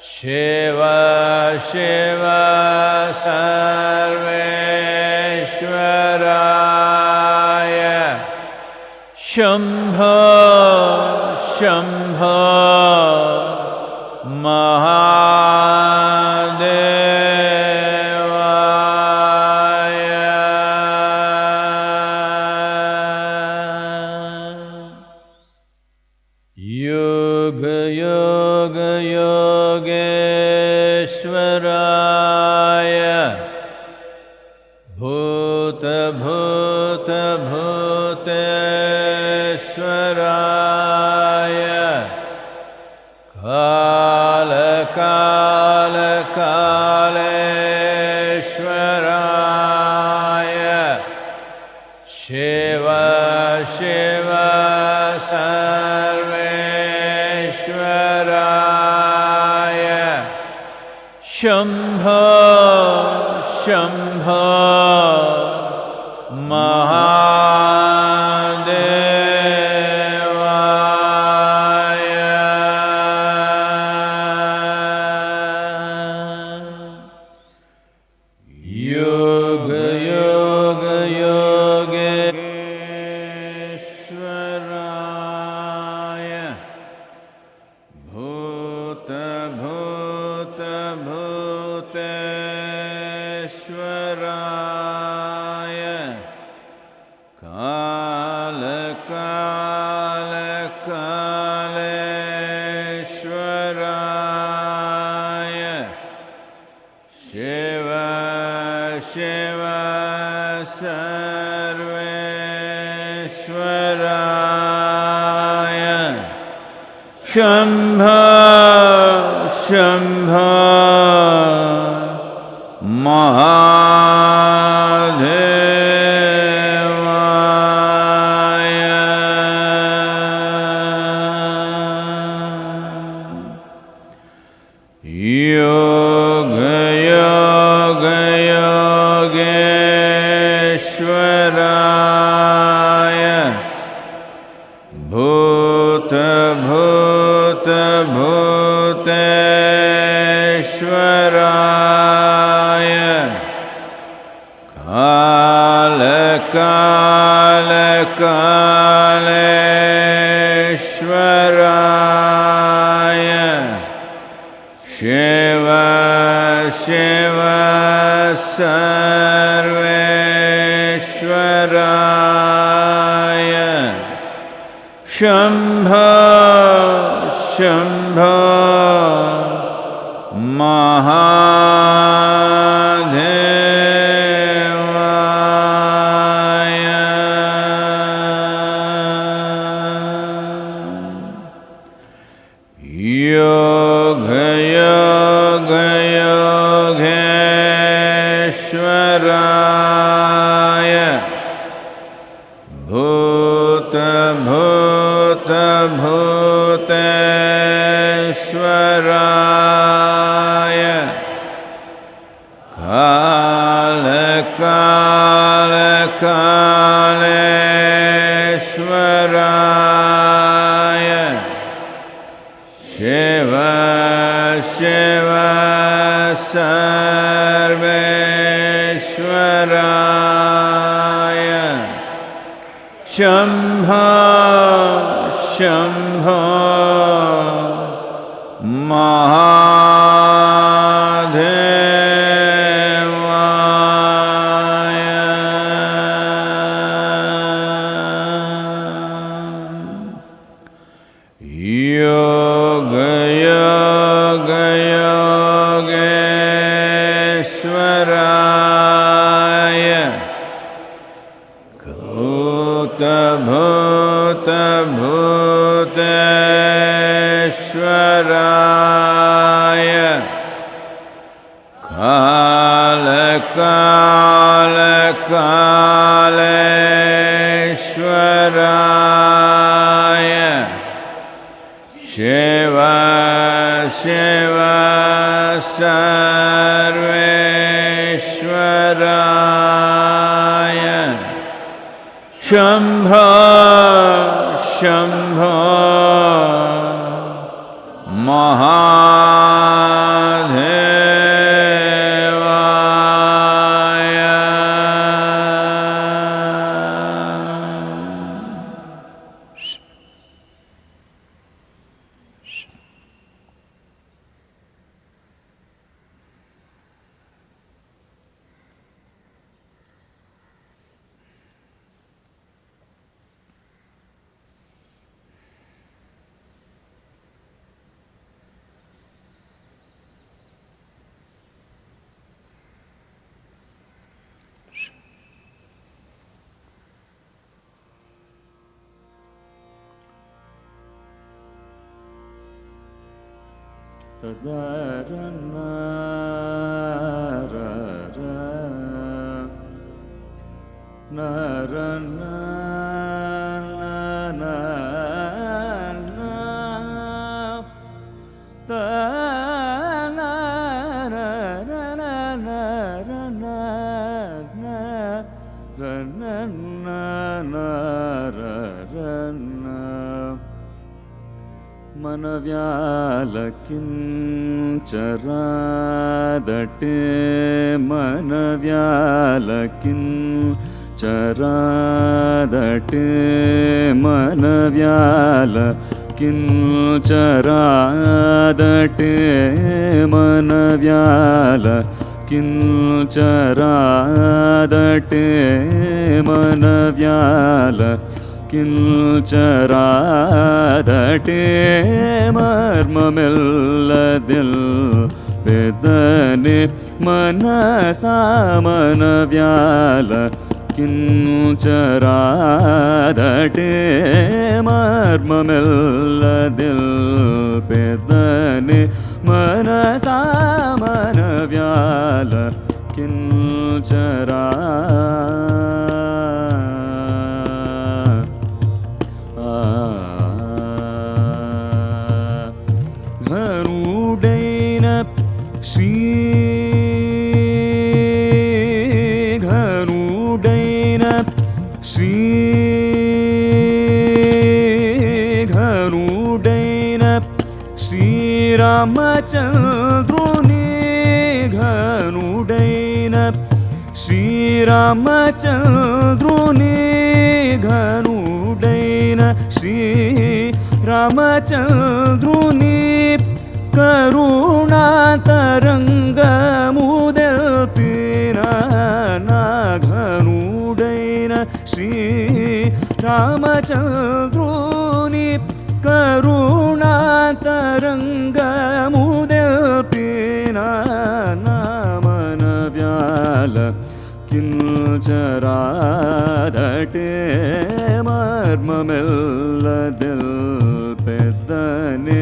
Shiva Shiva Sarveshwaraya Shambho Shambho Yoga Yoga Yogeshwaraya Bhuta Bhuta Bhuteshwaraya Kala Kala Kaleshwaraya Shiva Shiva Sarveshwaraya Shambho Shambho Yoga Yoga Yogeshwaraya Bhuta Bhuta Bhuteshwaraya Kala Kala Kaleshwaraya Shiva Shiva Sarveshwaraya Shambho Shambho Yoga Yoga Yogeshwaraya Bhuta Bhuta Bhuteshwaraya Kala Kala Kaleshwaraya Shiva Shiva Sarveshwaraya Shambho Shambho Yoga Yoga Yogeshwaraya Bhuta Bhuta Bhuteshwaraya Kala Kala Kaleshwaraya Shiva Shiva Sarveshwaraya Shambho Shambho Yoga Yoga Yogeshwaraya Bhuta Bhuta Bhuteshwaraya Kala Kala Kaleshwaraya Shiva Shiva Sarveshwaraya Shambho Shambho మనవ్యాలకించరాదటే మనవ్యాలకించరాదటే మనవ్యాలకించరాదటే మనవ్యాలకించరాదటే మనవ్యాలకించరాదటే మర్మమెల్లదిల్ వేదనే మనసా మనవ్యాలకించరాదటే మర్మమెల్లదిల్ వేదనే మనసా మనవ్యాలకించరా ఘనుడైన శ్రీ ఘనుడైన శ్రీ ఘనుడైన శ్రీరామచంద్రుని ఘనుడైన శ్రీరామచంద్రుని ఘనుడైన శ్రీరామచంద్రుని కరుణాతరంగముదెల్పిన నాఘనుడైన శ్రీరామచంద్రుని కరుణాతరంగముదెల్పిన మనవ్యాలకించరాదటే మర్మమెల్లదిల్ పెద్దనే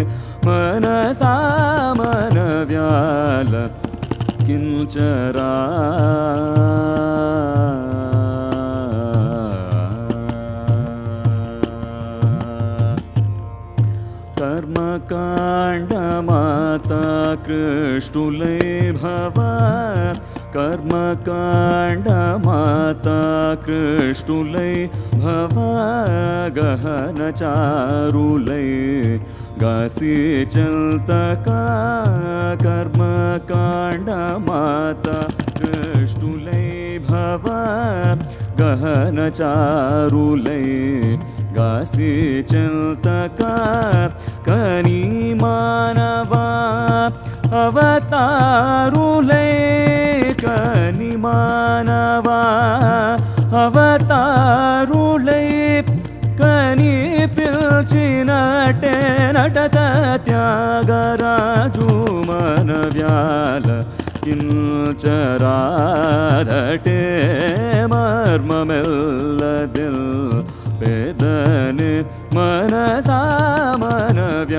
మనసా మనవ్యాలకించరా కర్మకాండమాతా కృష్ణులై భవ కర్మకాండమాతా కృష్ణులై భవ గహనచారులై గాసి చల్తకా కర్మకాండమాతా కృష్ణులై భవ గహనచారులై గాసి చల్తకా కని మానవా అవతారులై కని మానవా అవతారులై కని పిల్చినటే నటత త్యాగరాజు మనవ్యాలకించరాదటే మర్మమెల్లదిల్ వేదనే మనసా మనవ్యాలకించరా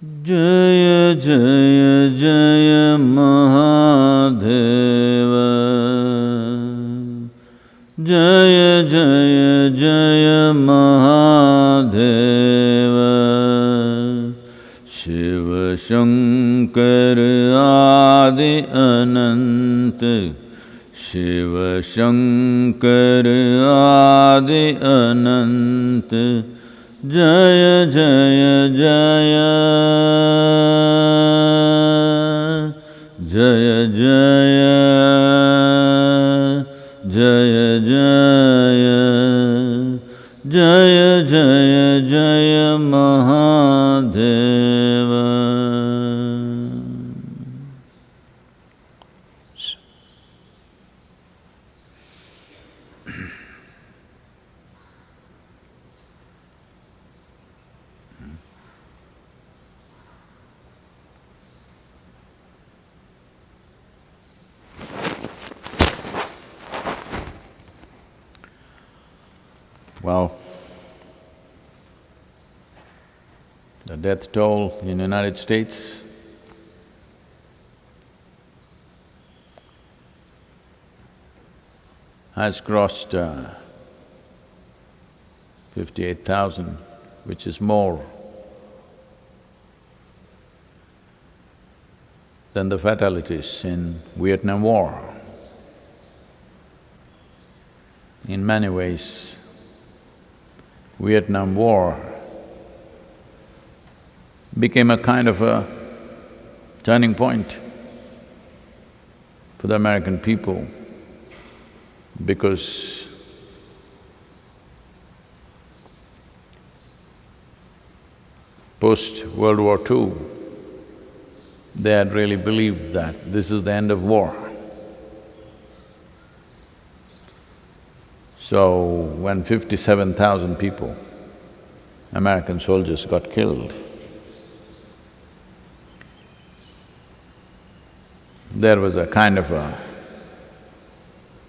Jaya Jaya Jaya Mahadeva. Jaya Jaya Jaya Mahadeva. Shiva Shankar Adi Anant. Shiva Shankar Adi Anant. Jaya Jaya Jaya. Jaya Jaya. Jaya Jaya. Jaya Jaya Jaya Mahadeva. Well, the death toll in the United States has crossed 58,000, which is more than the fatalities in Vietnam War. In many ways, Vietnam War became a kind of a turning point for the American people, because post-World War II, they had really believed that this is the end of war. So, when 57,000 people, American soldiers, got killed, there was a kind of a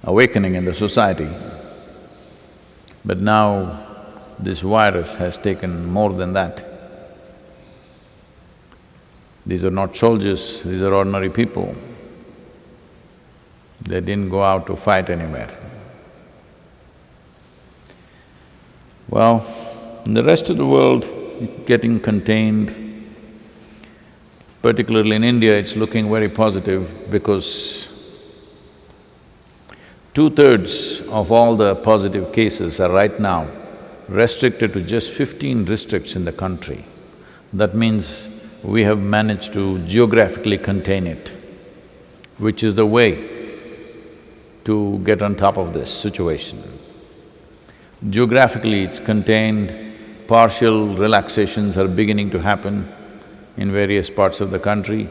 awakening in the society. But now, this virus has taken more than that. These are not soldiers, these are ordinary people. They didn't go out to fight anywhere. Well, in the rest of the world, it's getting contained. Particularly in India, it's looking very positive because 2/3 of all the positive cases are right now restricted to just 15 districts in the country. That means we have managed to geographically contain it, which is the way to get on top of this situation. Geographically it's contained, partial relaxations are beginning to happen in various parts of the country.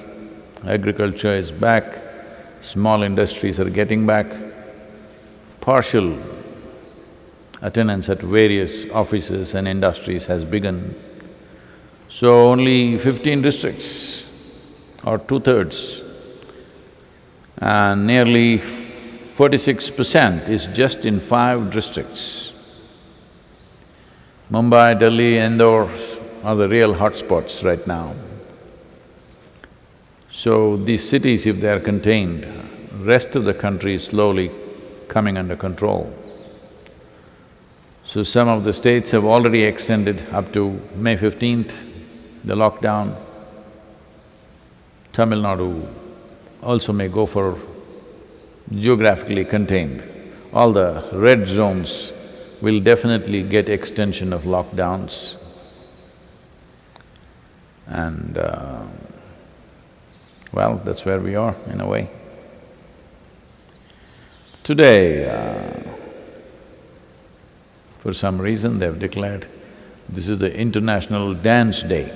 Agriculture is back, small industries are getting back, partial attendance at various offices and industries has begun. So only 15 districts or 2/3, and nearly 46% is just in 5 districts. Mumbai, Delhi, Indore are the real hotspots right now. So these cities, if they are contained, rest of the country is slowly coming under control. So some of the states have already extended up to May 15th, the lockdown. Tamil Nadu also may go for geographically contained. All the red zones will definitely get extension of lockdowns. And well, that's where we are in a way. Today, for some reason they've declared this is the International Dance Day.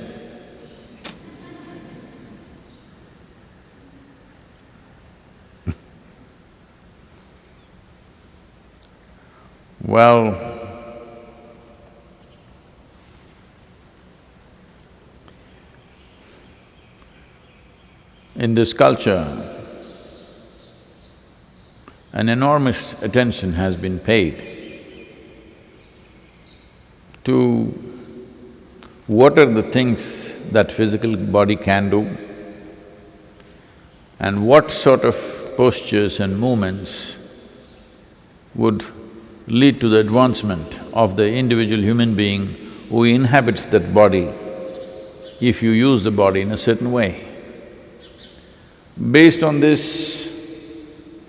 Well, in this culture, an enormous attention has been paid to what are the things that physical body can do, and what sort of postures and movements would lead to the advancement of the individual human being who inhabits that body if you use the body in a certain way. Based on this,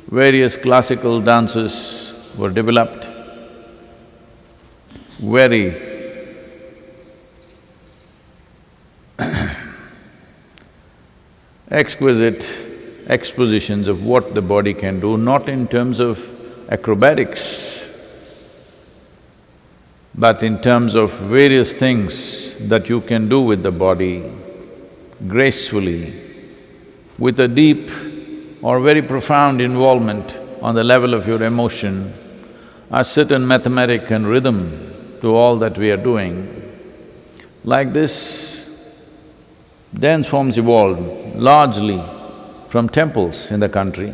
various classical dances were developed, very exquisite expositions of what the body can do, not in terms of acrobatics, but in terms of various things that you can do with the body gracefully, with a deep or very profound involvement on the level of your emotion, a certain mathematic and rhythm to all that we are doing. Like this, dance forms evolved largely from temples in the country.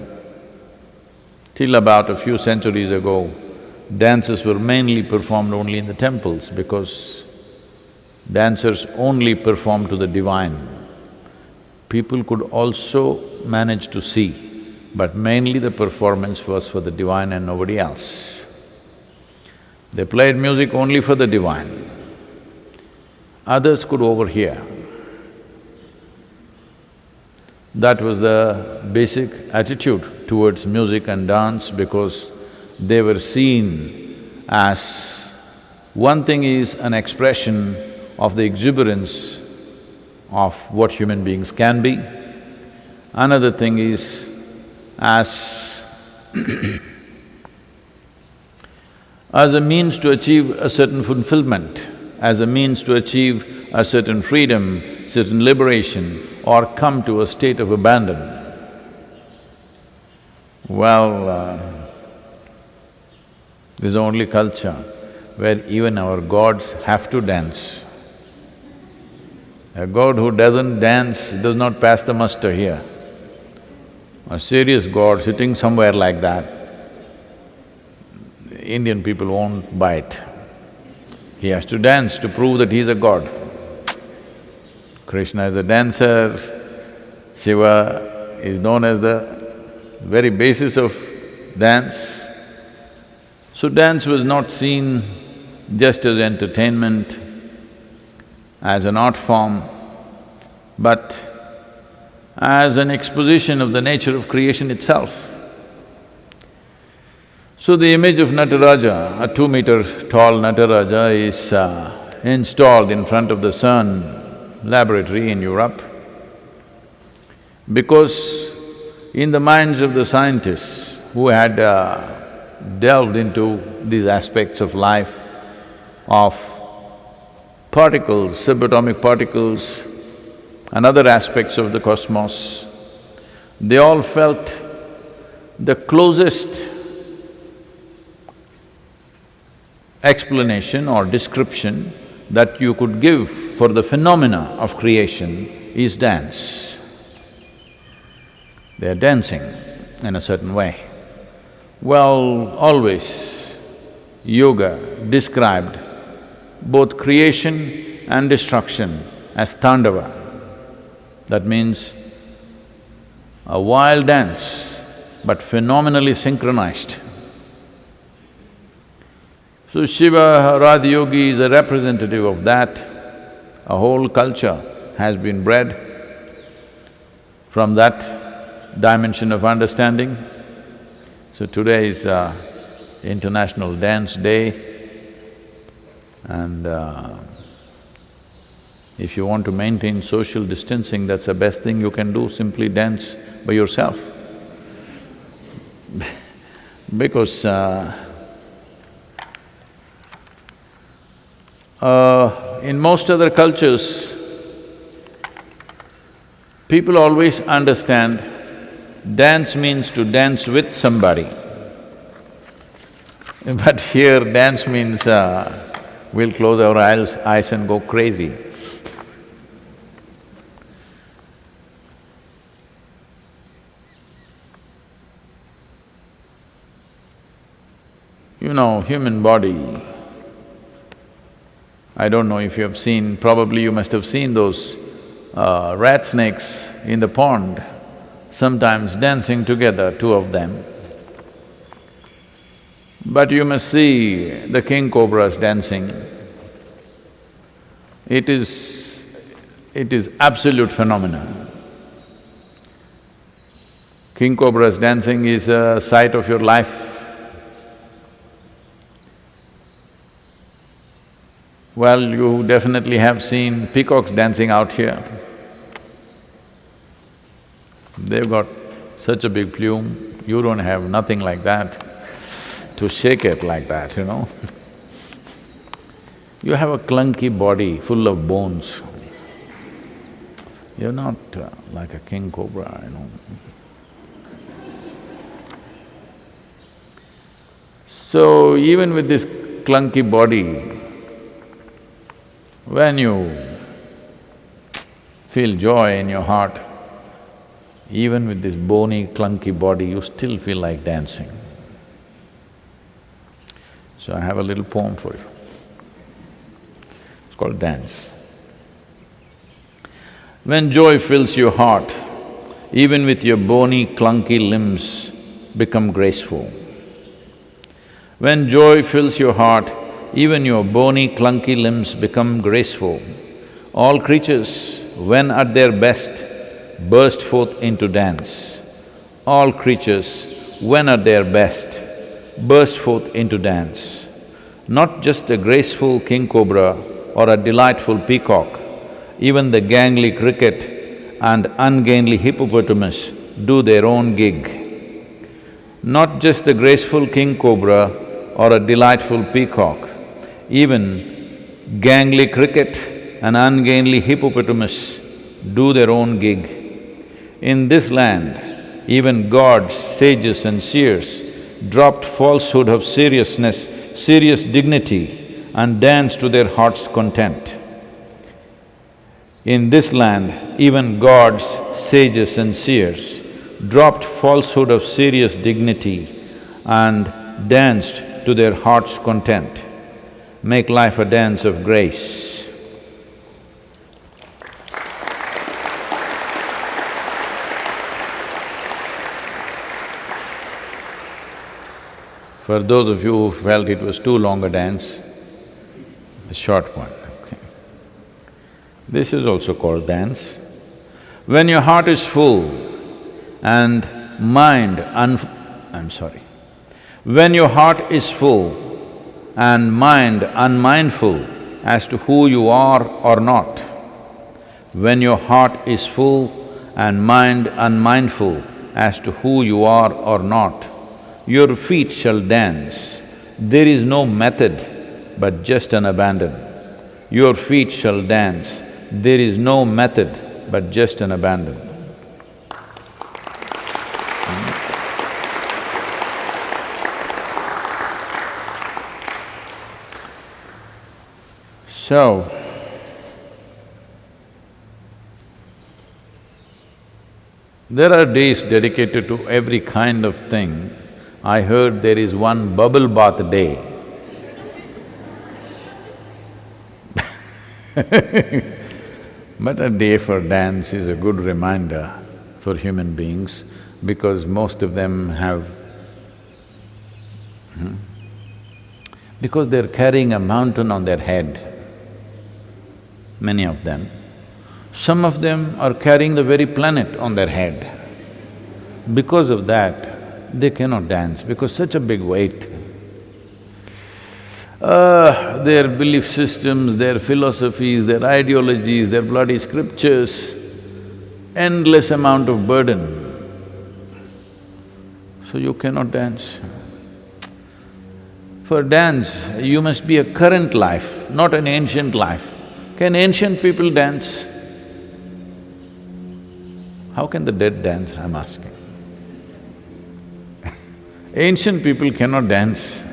Till about a few centuries ago, dances were mainly performed only in the temples because dancers only performed to the divine. People could also manage to see, but mainly the performance was for the divine and nobody else. They played music only for the divine. Others could overhear. That was the basic attitude towards music and dance because they were seen as… one thing is an expression of the exuberance of what human beings can be, another thing is as as a means to achieve a certain fulfillment, as a means to achieve a certain freedom, certain liberation, or come to a state of abandon. Well, this is the only culture where even our gods have to dance. A god who doesn't dance does not pass the muster here. A serious god sitting somewhere like that, Indian people won't buy it. He has to dance to prove that he's a god. Krishna is a dancer, Shiva is known as the very basis of dance. So dance was not seen just as entertainment, as an art form, but as an exposition of the nature of creation itself. So the image of Nataraja, a 2-meter tall Nataraja is installed in front of the sun laboratory in Europe because in the minds of the scientists who had delved into these aspects of life, of particles, subatomic particles and other aspects of the cosmos, they all felt the closest explanation or description that you could give for the phenomena of creation is dance. They are dancing in a certain way. Well, always yoga described both creation and destruction as tandava. That means a wild dance, but phenomenally synchronized. So Shiva Radha Yogi is a representative of that. A whole culture has been bred from that dimension of understanding. So today is International Dance Day, and if you want to maintain social distancing, that's the best thing you can do, simply dance by yourself. Because in most other cultures, people always understand dance means to dance with somebody. But here dance means we'll close our eyes and go crazy. You know, human body, I don't know if you have seen, probably you must have seen those rat snakes in the pond, sometimes dancing together, two of them. But you must see the king cobras dancing. It is absolute phenomenon. King cobras dancing is a sight of your life. Well, you definitely have seen peacocks dancing out here. They've got such a big plume, you don't have nothing like that to shake it like that, you know. You have a clunky body full of bones. You're not like a king cobra, you know. So even with this clunky body, when you feel joy in your heart, even with this bony, clunky body, you still feel like dancing. So I have a little poem for you. It's called Dance. When joy fills your heart, even with your bony, clunky limbs become graceful. When joy fills your heart, even your bony, clunky limbs become graceful. All creatures, when at their best, burst forth into dance. All creatures, when at their best, burst forth into dance. Not just a graceful king cobra or a delightful peacock, even the gangly cricket and ungainly hippopotamus do their own gig. Not just the graceful king cobra or a delightful peacock, even gangly cricket and ungainly hippopotamus do their own gig. In this land, even gods, sages and seers dropped falsehood of seriousness, serious dignity and danced to their heart's content. In this land, even gods, sages and seers dropped falsehood of serious dignity and danced to their heart's content. Make life a dance of grace. For those of you who felt it was too long a dance, a short one, okay. This is also called dance. When your heart is full and mind When your heart is full and mind unmindful as to who you are or not, when your heart is full and mind unmindful as to who you are or not, your feet shall dance. There is no method but just an abandon. Your feet shall dance. There is no method but just an abandon. So, there are days dedicated to every kind of thing. I heard there is one bubble bath day. But a day for dance is a good reminder for human beings because most of them have… because they're carrying a mountain on their head, many of them. Some of them are carrying the very planet on their head. Because of that, they cannot dance because such a big weight. Their belief systems, their philosophies, their ideologies, their bloody scriptures, endless amount of burden. So you cannot dance. For dance, you must be a current life, not an ancient life. Can ancient people dance? How can the dead dance, I'm asking? Ancient people cannot dance.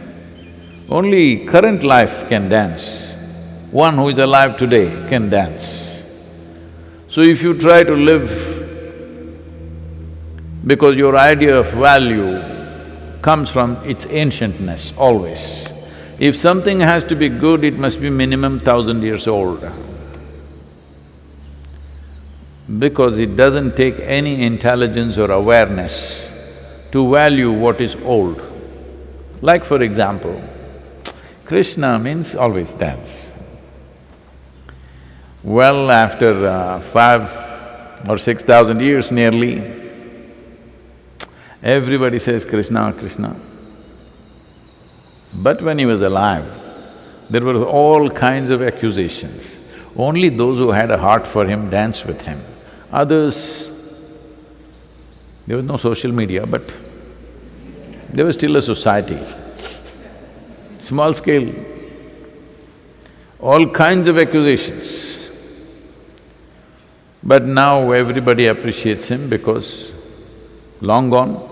Only current life can dance. One who is alive today can dance. So if you try to live because your idea of value comes from its ancientness always. If something has to be good, it must be minimum 1000 years old. because it doesn't take any intelligence or awareness to value what is old. Like for example, Krishna means always dance. Well, after 5 or 6,000 years nearly, everybody says Krishna, Krishna. But when he was alive, there were all kinds of accusations. Only those who had a heart for him danced with him. Others, there was no social media, but there was still a society, small scale, all kinds of accusations. But now everybody appreciates him because long gone.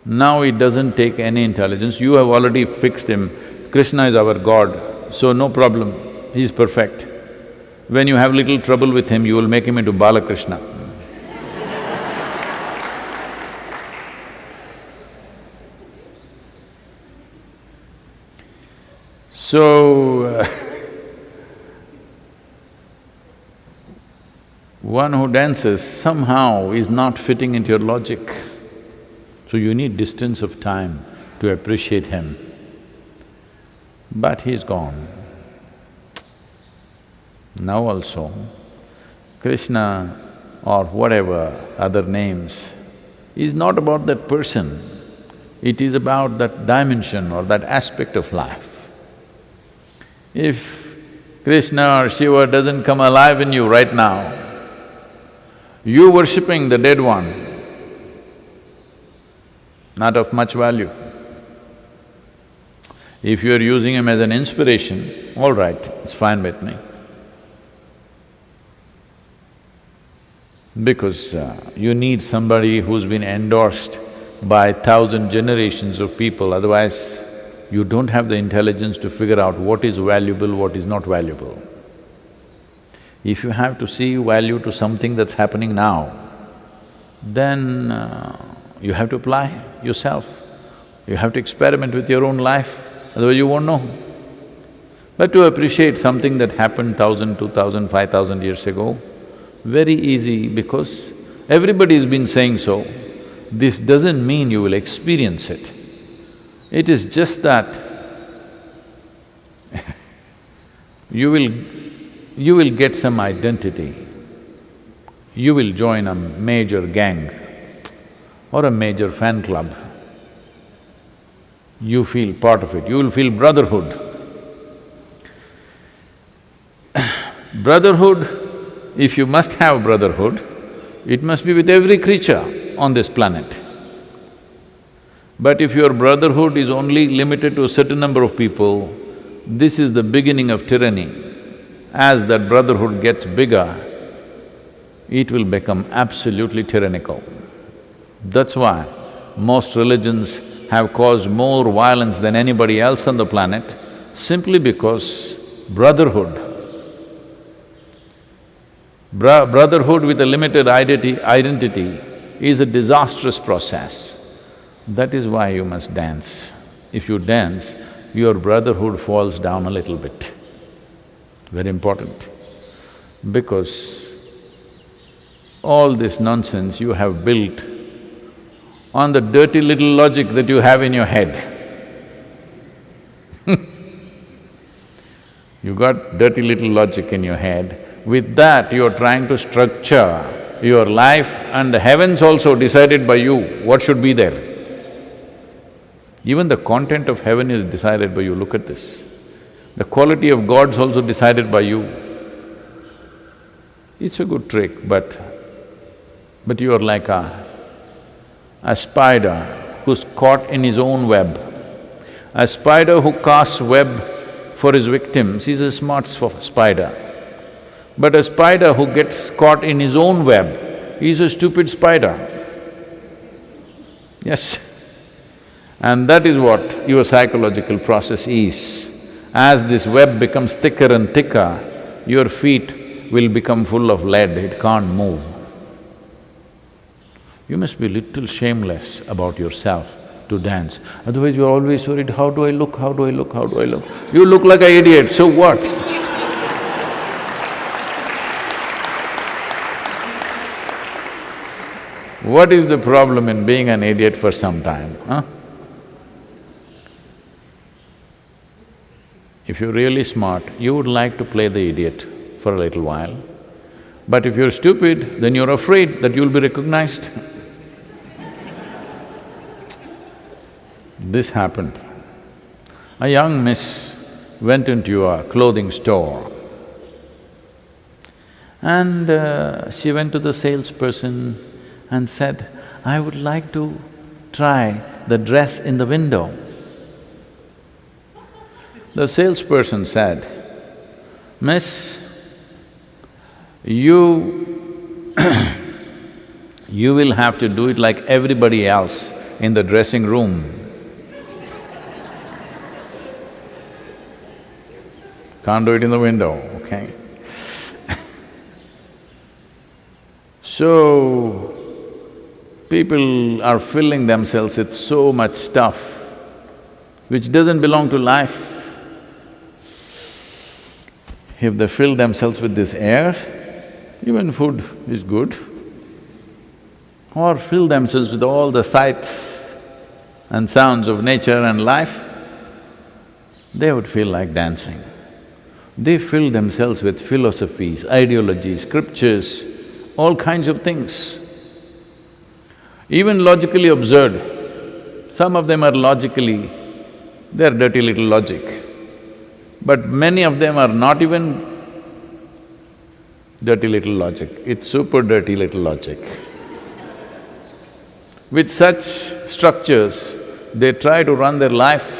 Now it doesn't take any intelligence, you have already fixed him. Krishna is our God, so no problem, he is perfect. When you have little trouble with him, you will make him into Balakrishna. So, one who dances somehow is not fitting into your logic. So you need distance of time to appreciate him. But he's gone. Now also, Krishna or whatever other names is not about that person, it is about that dimension or that aspect of life. If Krishna or Shiva doesn't come alive in you right now, you worshipping the dead one, not of much value. If you're using him as an inspiration, all right, it's fine with me. Because you need somebody who's been endorsed by 1,000 generations of people, otherwise you don't have the intelligence to figure out what is valuable, what is not valuable. If you have to see value to something that's happening now, then you have to apply yourself. You have to experiment with your own life, otherwise you won't know. But to appreciate something that happened 1,000, 2,000, 5,000 years ago, very easy because everybody has been saying so. This doesn't mean you will experience it. It is just that you will get some identity. You will join a major gang or a major fan club. You feel part of it, you will feel brotherhood. Brotherhood, if you must have brotherhood, it must be with every creature on this planet. But if your brotherhood is only limited to a certain number of people, this is the beginning of tyranny. As that brotherhood gets bigger, it will become absolutely tyrannical. That's why most religions have caused more violence than anybody else on the planet, simply because brotherhood. Brotherhood with a limited identity is a disastrous process. That is why you must dance. If you dance, your brotherhood falls down a little bit. Very important. Because all this nonsense you have built on the dirty little logic that you have in your head. You got dirty little logic in your head. With that, you're trying to structure your life, and the heavens also decided by you what should be there. Even the content of heaven is decided by you, look at this. The quality of God's also decided by you. It's a good trick, but you are like a spider who's caught in his own web. A spider who casts web for his victims is a smart spider. But a spider who gets caught in his own web is a stupid spider. Yes. And that is what your psychological process is. As this web becomes thicker and thicker, your feet will become full of lead, it can't move. You must be little shameless about yourself to dance, otherwise you're always worried, how do I look, how do I look, how do I look? You look like an idiot, so what? What is the problem in being an idiot for some time, huh? If you're really smart, you would like to play the idiot for a little while. But if you're stupid, then you're afraid that you'll be recognized. This happened. A young miss went into a clothing store and she went to the salesperson and said, "I would like to try the dress in the window." The salesperson said, "Miss, you you will have to do it like everybody else in the dressing room. Can't do it in the window, okay?" So, people are filling themselves with so much stuff which doesn't belong to life. If they fill themselves with this air, even food is good. Or fill themselves with all the sights and sounds of nature and life, they would feel like dancing. They fill themselves with philosophies, ideologies, scriptures, all kinds of things. Even logically absurd. Some of them are logically… they're dirty little logic. But many of them are not even dirty little logic, it's super dirty little logic. With such structures, they try to run their life.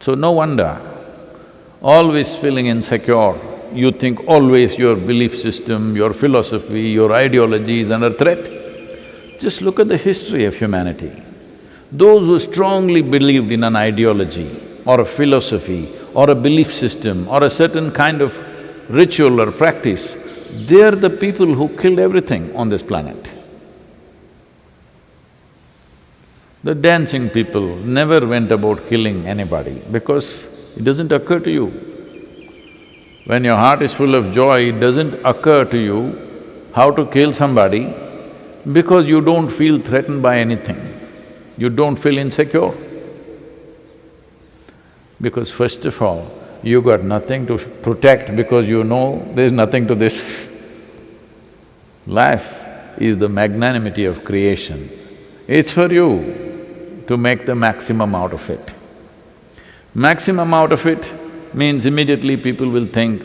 So no wonder, always feeling insecure, you think always your belief system, your philosophy, your ideology is under threat. Just look at the history of humanity. Those who strongly believed in an ideology or a philosophy or a belief system or a certain kind of ritual or practice, they're the people who killed everything on this planet. The dancing people never went about killing anybody because it doesn't occur to you. When your heart is full of joy, it doesn't occur to you how to kill somebody because you don't feel threatened by anything. You don't feel insecure. Because first of all, you got nothing to protect because you know there's nothing to this. Life is the magnanimity of creation. It's for you to make the maximum out of it. Maximum out of it means immediately people will think,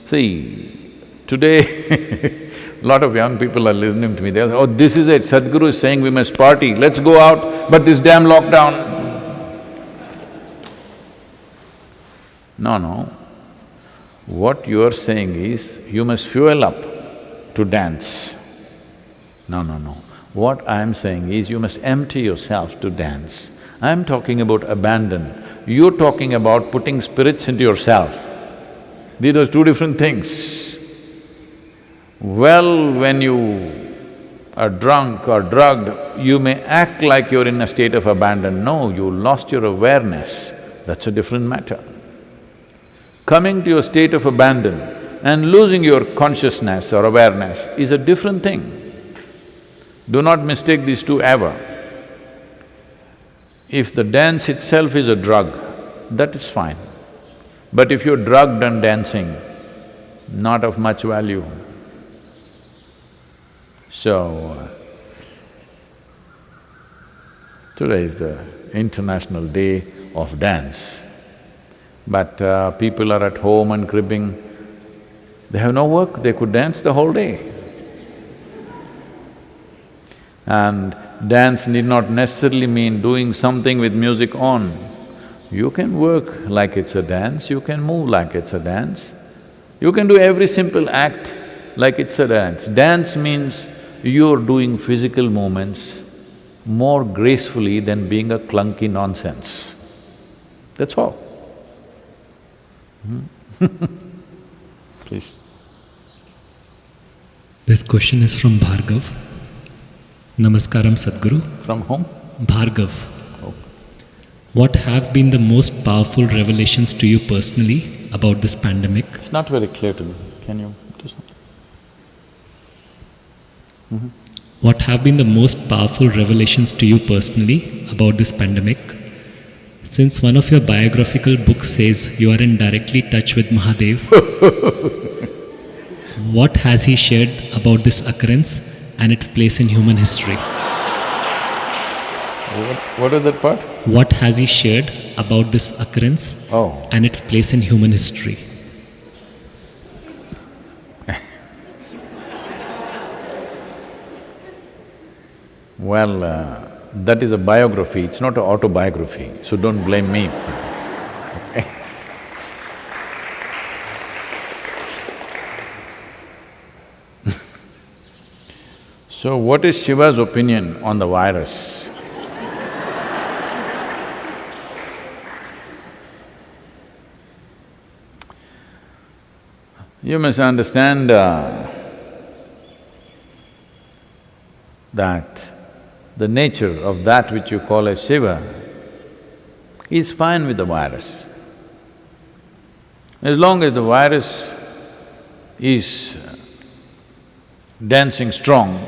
see, today lot of young people are listening to me, they'll say, "Oh, this is it, Sadhguru is saying we must party, let's go out, but this damn lockdown." No. What you are saying is, you must fuel up to dance. No. What I am saying is, you must empty yourself to dance. I am talking about abandon. You're talking about putting spirits into yourself. These are two different things. Well, when you are drunk or drugged, you may act like you're in a state of abandon. No, you lost your awareness, that's a different matter. Coming to your state of abandon and losing your consciousness or awareness is a different thing. Do not mistake these two ever. If the dance itself is a drug, that is fine. But if you're drugged and dancing, not of much value. So, today is the International Day of Dance. But people are at home and cribbing, they have no work, they could dance the whole day. And dance need not necessarily mean doing something with music on. You can work like it's a dance, you can move like it's a dance, you can do every simple act like it's a dance. Dance means you're doing physical movements more gracefully than being a clunky nonsense. That's all. Please. This question is from Bhargav. Namaskaram, Sadhguru. From whom? Bhargav. Oh. What have been the most powerful revelations to you personally about this pandemic? It's not very clear to me. Can you do something? What have been the most powerful revelations to you personally about this pandemic? Since one of your biographical books says you are in directly touch with Mahadev, what has he shared about this occurrence and its place in human history? What is that part? What has he shared about this occurrence Oh. and its place in human history? Well, that is a biography, it's not an autobiography, so don't blame me. So what is Shiva's opinion on the virus? You must understand that the nature of that which you call as Shiva is fine with the virus. As long as the virus is dancing strong,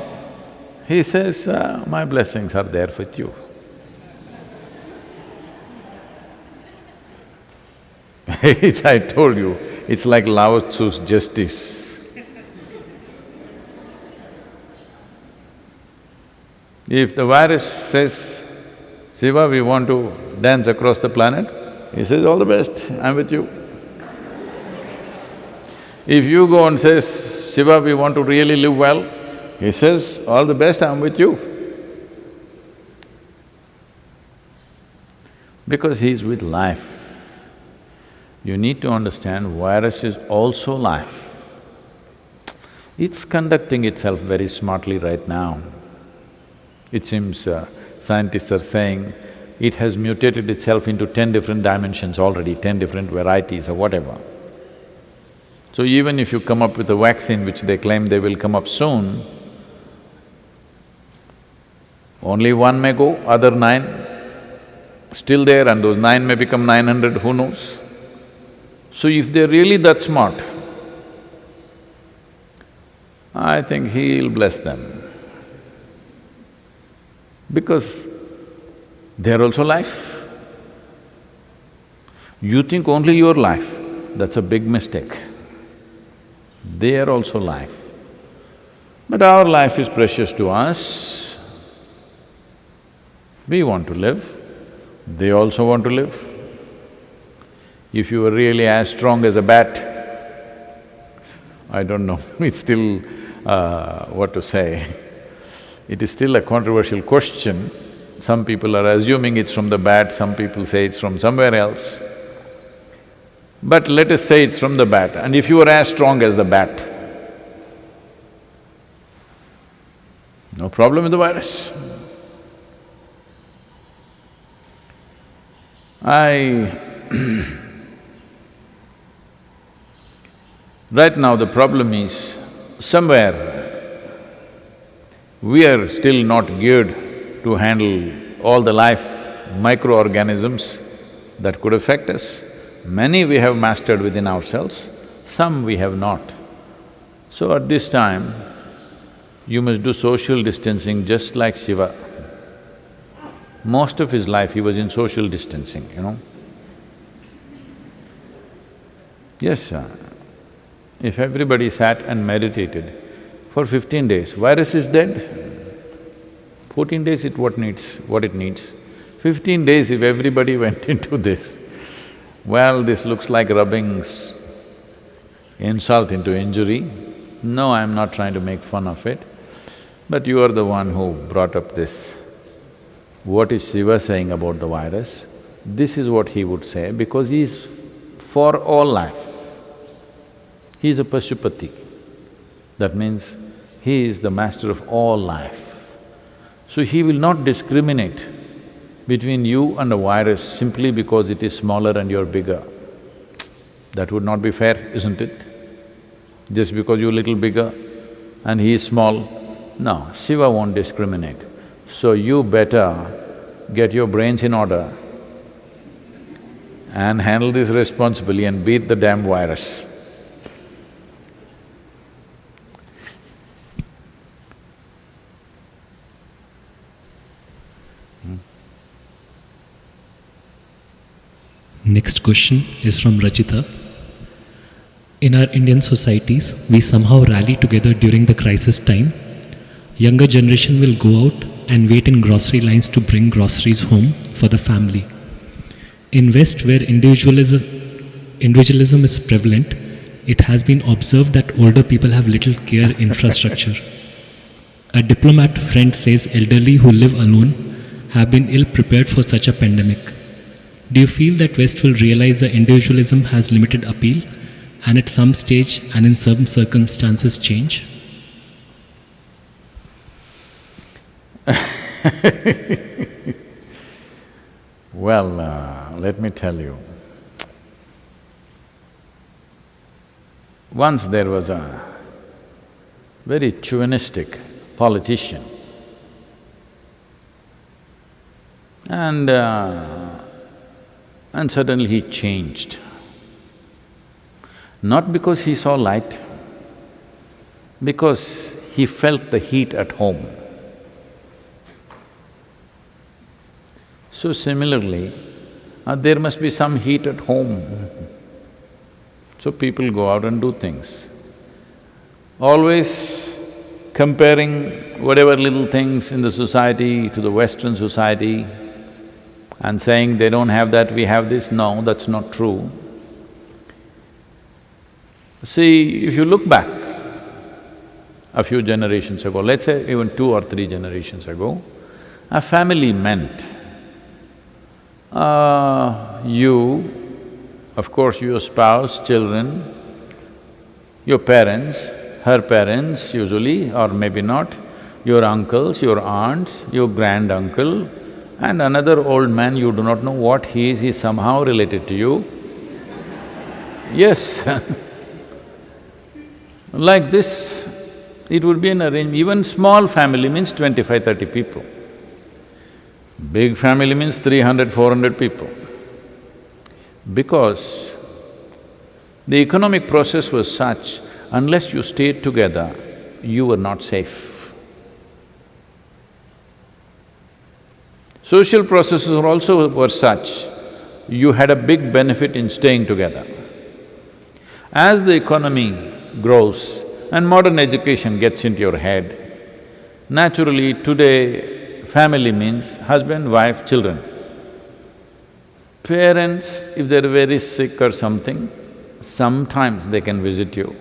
he says, my blessings are there with you. I told you, it's like Lao Tzu's justice. If the virus says, Shiva, we want to dance across the planet, he says, all the best, I'm with you. If you go and says, Shiva, we want to really live well, he says, all the best, I'm with you. Because he's with life. You need to understand virus is also life. It's conducting itself very smartly right now. It seems scientists are saying it has mutated itself into 10 different dimensions already, 10 different varieties or whatever. So even if you come up with a vaccine which they claim they will come up soon, only one may go, other 9 still there, and those 9 may become 900, who knows? So if they're really that smart, I think he'll bless them. Because they're also life. You think only your life, that's a big mistake. They are also life. But our life is precious to us. We want to live, they also want to live. If you were really as strong as a bat, I don't know, it's still… what to say. It is still a controversial question. Some people are assuming it's from the bat, some people say it's from somewhere else. But let us say it's from the bat, and if you are as strong as the bat, no problem with the virus. Right now the problem is, somewhere we are still not geared to handle all the life microorganisms that could affect us. Many we have mastered within ourselves, some we have not. So at this time, you must do social distancing just like Shiva. Most of his life he was in social distancing, you know. Yes, if everybody sat and meditated for 15 days, virus is dead. 14 days what it needs. 15 days if everybody went into this, well, this looks like rubbing insult into injury. No, I'm not trying to make fun of it, but you are the one who brought up this. What is Shiva saying about the virus? This is what he would say, because he is for all life. He is a Pashupati. That means he is the master of all life. So he will not discriminate between you and a virus simply because it is smaller and you're bigger. That would not be fair, isn't it? Just because you're little bigger and he is small, no, Shiva won't discriminate. So you better get your brains in order and handle this responsibly and beat the damn virus. Next question is from Rajita. In our Indian societies, we somehow rally together during the crisis time. Younger generation will go out and wait in grocery lines to bring groceries home for the family. In West, where individualism is prevalent, it has been observed that older people have little care infrastructure. A diplomat friend says elderly who live alone have been ill prepared for such a pandemic. Do you feel that West will realize that individualism has limited appeal and at some stage and in some circumstances change? Well, let me tell you. Once there was a very chauvinistic politician, and suddenly he changed. Not because he saw light, because he felt the heat at home. So similarly, there must be some heat at home. So people go out and do things. Always comparing whatever little things in the society to the Western society and saying they don't have that, we have this, no, that's not true. See, if you look back a few generations ago, let's say even 2 or 3 generations ago, a family meant you, of course your spouse, children, your parents, her parents usually, or maybe not, your uncles, your aunts, your granduncle, and another old man you do not know what he is, he's somehow related to you. Yes Like this, it would be an arrangement. Even small family means 25-30 people. Big family means 300-400 people. Because the economic process was such, unless you stayed together, you were not safe. Social processes also were such, you had a big benefit in staying together. As the economy grows and modern education gets into your head, naturally today family means husband, wife, children. Parents, if they're very sick or something, sometimes they can visit you.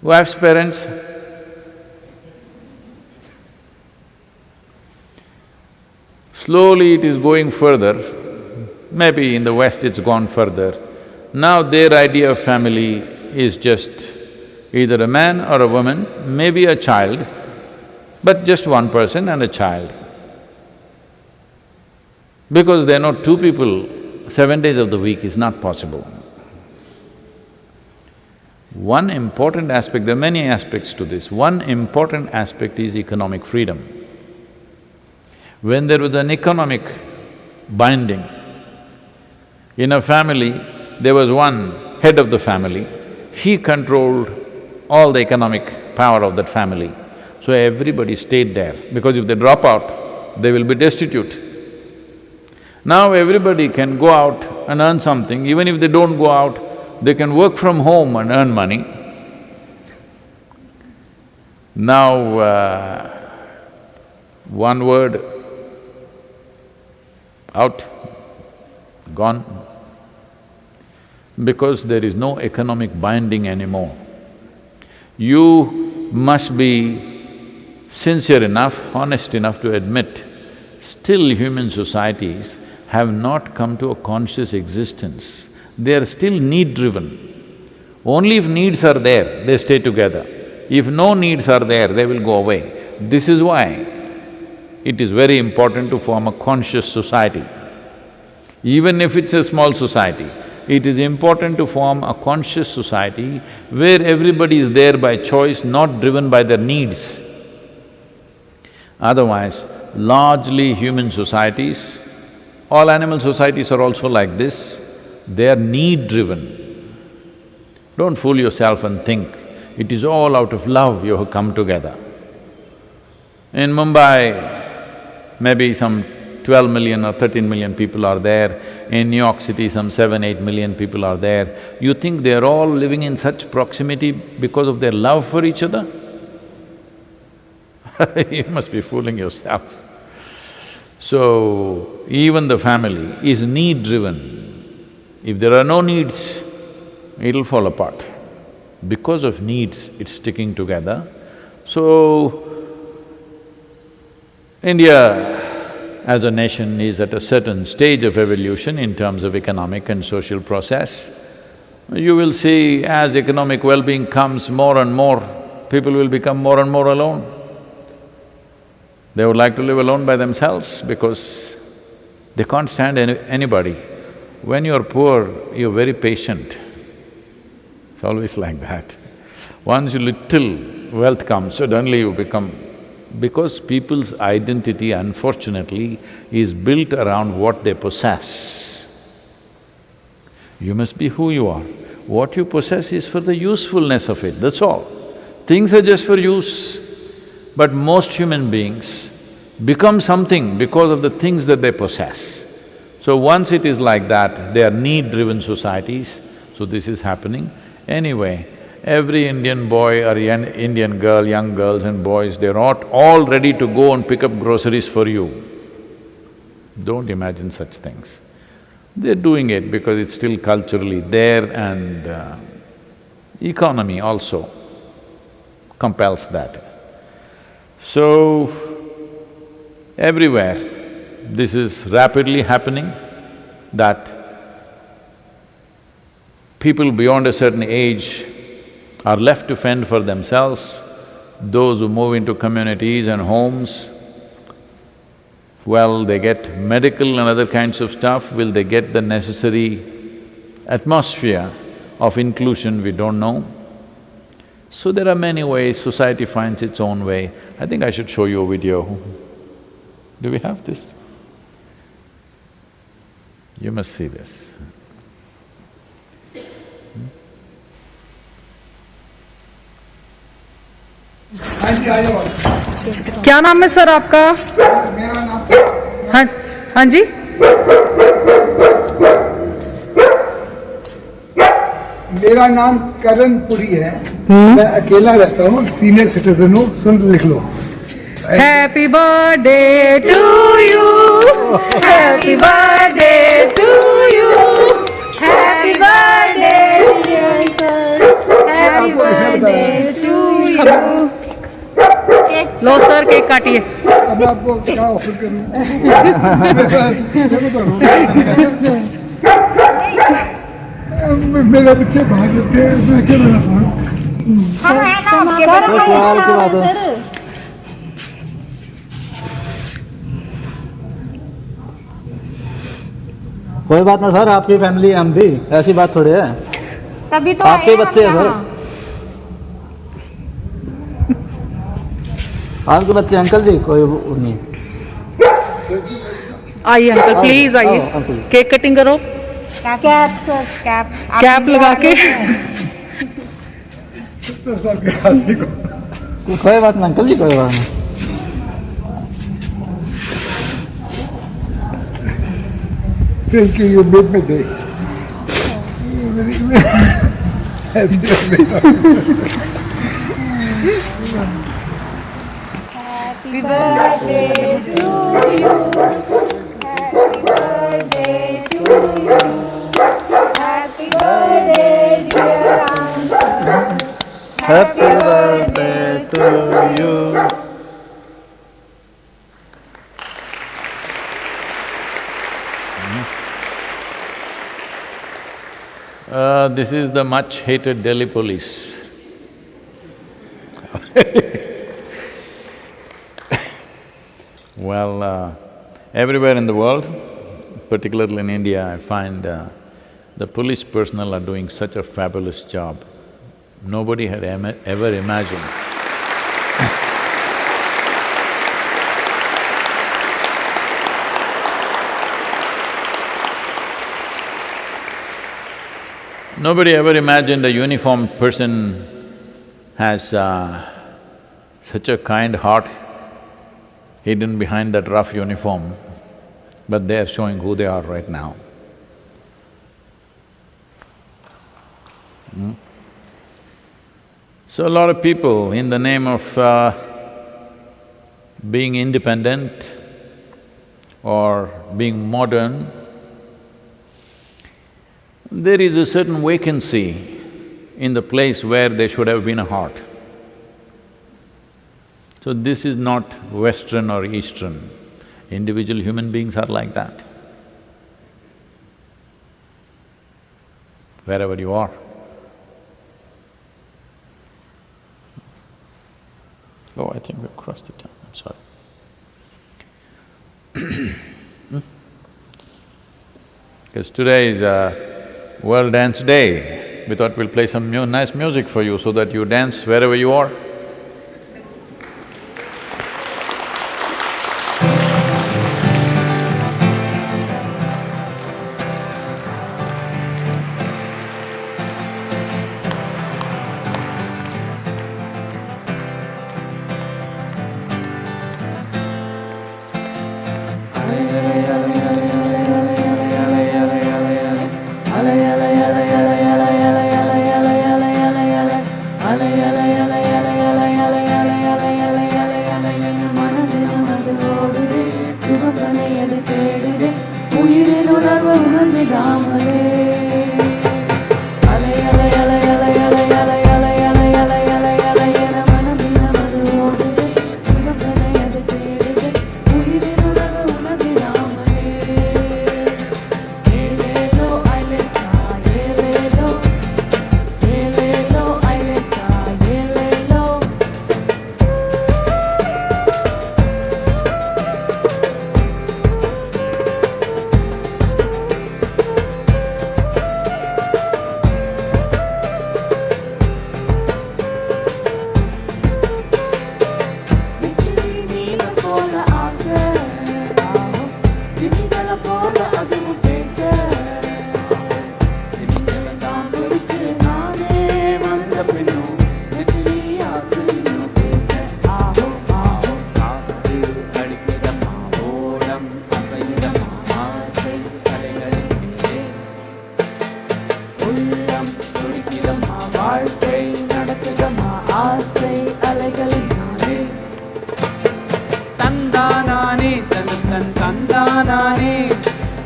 Wife's parents, slowly it is going further, maybe in the West it's gone further. Now their idea of family is just either a man or a woman, maybe a child, but just one person and a child. Because they know 2 people 7 days of the week is not possible. One important aspect, there are many aspects to this, one important aspect is economic freedom. When there was an economic binding, in a family, there was one head of the family, he controlled all the economic power of that family. So everybody stayed there, because if they drop out, they will be destitute. Now everybody can go out and earn something, even if they don't go out, they can work from home and earn money. Now, one word, out, gone. Because there is no economic binding anymore. You must be sincere enough, honest enough to admit, still human societies have not come to a conscious existence. They are still need-driven. Only if needs are there, they stay together. If no needs are there, they will go away. This is why it is very important to form a conscious society. Even if it's a small society, it is important to form a conscious society where everybody is there by choice, not driven by their needs. Otherwise, largely human societies, all animal societies are also like this, they are need-driven. Don't fool yourself and think it is all out of love you have come together. In Mumbai, maybe some 12 million or 13 million people are there. In New York City, some 7–8 million people are there. You think they're all living in such proximity because of their love for each other? You must be fooling yourself. So, even the family is need-driven. If there are no needs, it'll fall apart. Because of needs, it's sticking together. So, India as a nation is at a certain stage of evolution in terms of economic and social process. You will see as economic well-being comes more and more, people will become more and more alone. They would like to live alone by themselves because they can't stand anybody. When you're poor, you're very patient. It's always like that. Once you little wealth comes, suddenly you become… Because people's identity, unfortunately, is built around what they possess. You must be who you are. What you possess is for the usefulness of it, that's all. Things are just for use. But most human beings become something because of the things that they possess. So once it is like that, they are need-driven societies, so this is happening. Anyway, every Indian boy or Indian girl, young girls and boys, they're all ready to go and pick up groceries for you. Don't imagine such things. They're doing it because it's still culturally there and economy also compels that. So, everywhere, this is rapidly happening that people beyond a certain age are left to fend for themselves. Those who move into communities and homes, well, they get medical and other kinds of stuff. Will they get the necessary atmosphere of inclusion? We don't know. So there are many ways, society finds its own way. I think I should show you a video. Do we have this? You must see this. क्या नाम है sir आपका? मेरा नाम हाँ हाँ जी मेरा नाम करण पुरी है। मैं अकेला रहता हूँ, सीनियर सिटीजन हूँ। सुन लिख लो। Happy birthday to you, happy birthday to you, happy birthday dear sir, happy birthday to you. लो सर, केक काटिए। अब आपको क्या ऑफर करूँ? मेरा बच्चे भाग लेते हैं, मैं क्या बना कोई बात ना सर, आपकी फैमिली हम भी, ऐसी बात थोड़ी है। तभी तो आपके बच्चे हैं सर, आपके बच्चे। अंकल जी कोई नहीं। आइए अंकल, प्लीज आइए, केक कटिंग करो। कैप सर, कैप कैप लगा के। कोई बात ना अंकल जी, कोई बात नहीं। Thank you, you made my day. Happy birthday to you. Happy birthday to you. Happy birthday dear uncle. Happy birthday to you. This is the much-hated Delhi police. Well, everywhere in the world, particularly in India, I find the police personnel are doing such a fabulous job. Nobody had ever imagined. Nobody ever imagined a uniformed person has such a kind heart hidden behind that rough uniform. but they are showing who they are right now. So a lot of people, in the name of being independent or being modern, there is a certain vacancy in the place where there should have been a heart. So this is not Western or Eastern. Individual human beings are like that, wherever you are. Oh, I think we've crossed the time, I'm sorry. Because today is World Dance Day, we thought we'll play some nice music for you so that you dance wherever you are.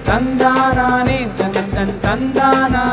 தந்தானானே தந்தன் தந்தானானே